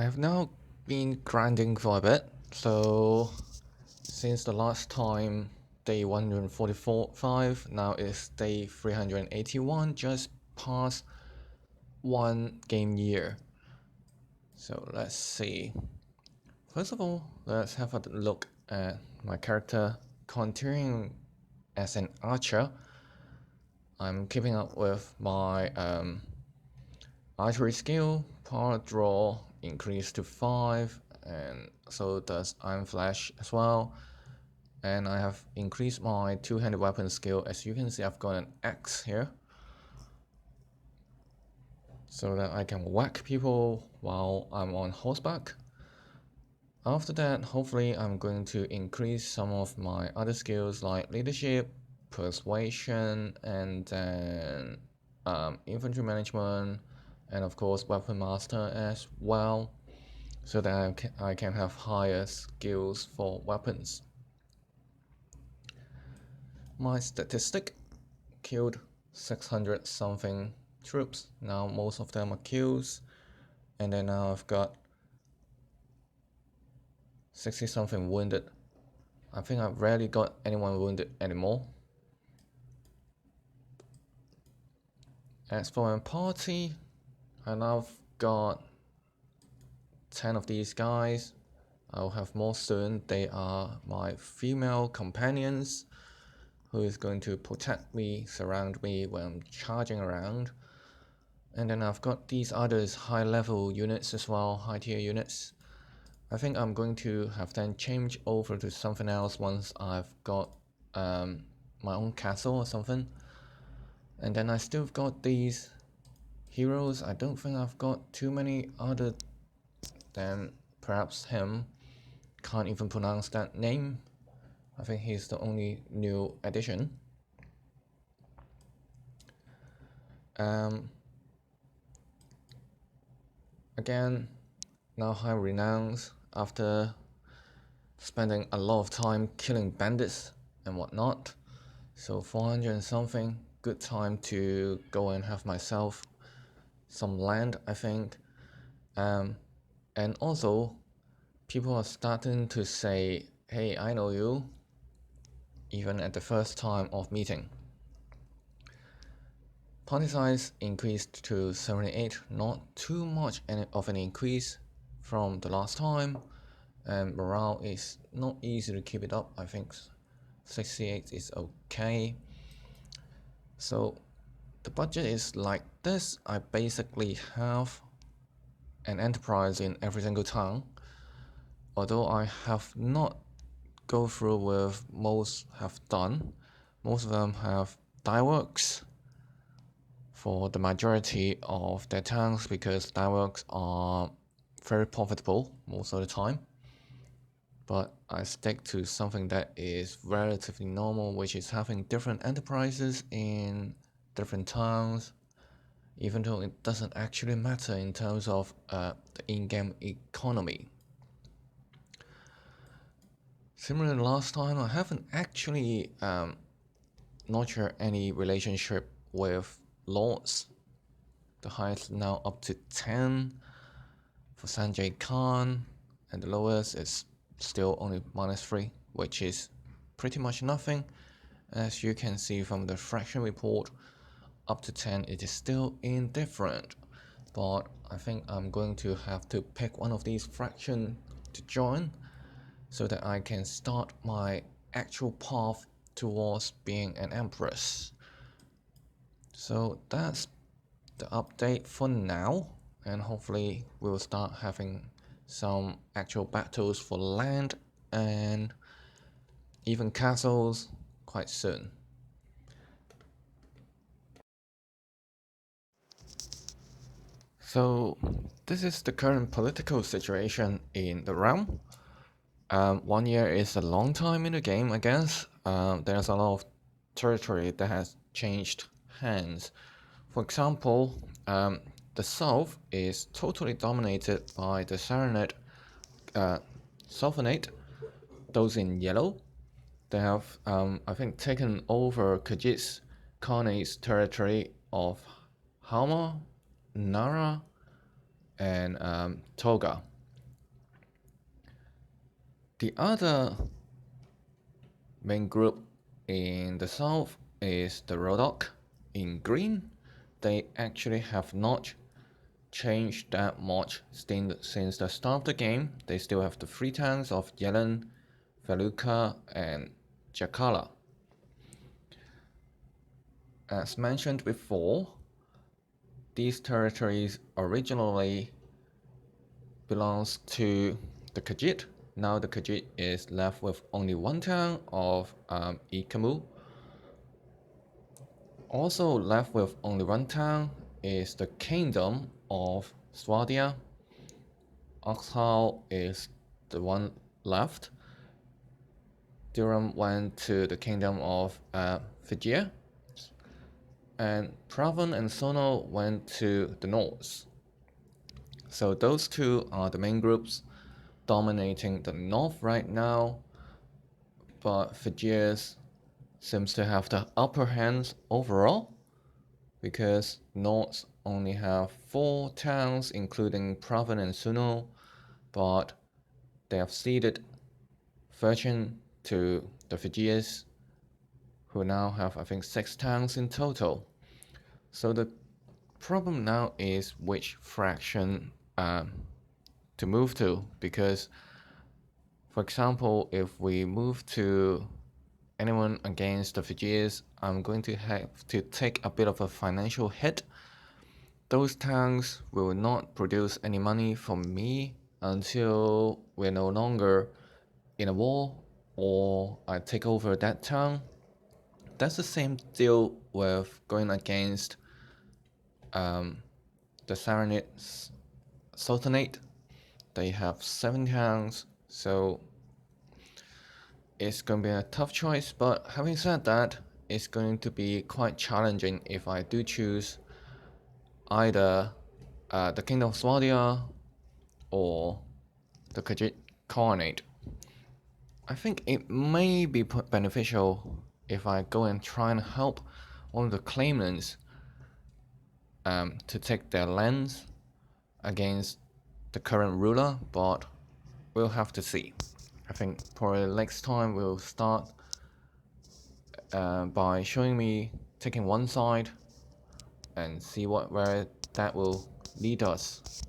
I have now been grinding for a bit, so since the last time, day 145, now it's day 381, just past 1 game year. So let's see. First of all, let's have a look at my character. Continuing as an archer, I'm keeping up with my archery skill. Power draw increased to 5, and so does Iron Flash as well. And I have increased my two-handed weapon skill. As you can see, I've got an axe here, so that I can whack people while I'm on horseback. After that, hopefully I'm going to increase some of my other skills like leadership, persuasion, and then infantry management, and of course weapon master as well, so that I can have higher skills for weapons. My statistic: killed 600 something troops. Now most of them are kills, and then now I've got 60 something wounded. I think I've rarely got anyone wounded anymore. As for my party, I now got 10 of these guys. I'll have more soon. They are my female companions who is going to protect me, surround me when I'm charging around. And then I've got these others high level units as well, high tier units. I think I'm going to have them change over to something else once I've got my own castle or something. And then I still got these heroes. I don't think I've got too many other than perhaps him. Can't even pronounce that name. I think he's the only new addition. Again, now high renounce after spending a lot of time killing bandits and whatnot. So 400 and something, good time to go and have myself some land, I think. And also, people are starting to say, hey, I know you, even at the first time of meeting. Party size increased to 78, not too much of an increase from the last time, and morale is not easy to keep it up. I think 68 is okay. So the budget is like this. I basically have an enterprise in every single town, although I have not go through with most have done. Most of them have die works for the majority of their towns, because die works are very profitable most of the time. But I stick to something that is relatively normal, which is having different enterprises in different towns, even though it doesn't actually matter in terms of the in-game economy. Similar to last time, I haven't actually nurtured any relationship with lords. The highest now up to 10 for Sanjay Khan, and the lowest is still only -3, which is pretty much nothing. As you can see from the fraction report, up to 10 it is still indifferent. But I think I'm going to have to pick one of these fractions to join, so that I can start my actual path towards being an empress. So that's the update for now, and hopefully we'll start having some actual battles for land and even castles quite soon. So this is the current political situation in the realm. 1 year is a long time in the game, I guess. There's a lot of territory that has changed hands. For example, the south is totally dominated by the Serenade Sulfanate, those in yellow. They have, I think, taken over Khajiit Khanate's territory of Hama, Nara, and Toga. The other main group in the south is the Rodok in green. They actually have not changed that much since the start of the game. They still have the three tanks of Yellen, Veluka, and Jakala. As mentioned before, these territories originally belongs to the Khajiit. Now the Khajiit is left with only one town of Ikamu. Also left with only one town is the Kingdom of Swadia. Oxhal is the one left. Durham went to the Kingdom of Figia. And Pravan and Sono went to the north. So those two are the main groups dominating the north right now, but Fijians seems to have the upper hand overall because North only have 4 towns including Pravan and Suno, but they have ceded Virgin to the Fijians, who now have I think 6 towns in total. So the problem now is which fraction to move to, because for example, if we move to anyone against the Fijians, I'm going to have to take a bit of a financial hit. Those towns will not produce any money for me until we're no longer in a war or I take over that town. That's the same deal with going against the Saranid Sultanate. They have 7 towns, so it's going to be a tough choice. But having said that, it's going to be quite challenging if I do choose either the Kingdom of Swadia or the Khajiit Khanate. I think it may be beneficial if I go and try and help one of the claimants to take their lands against the current ruler, but we'll have to see. I think probably next time we'll start by showing me taking one side and see where that will lead us.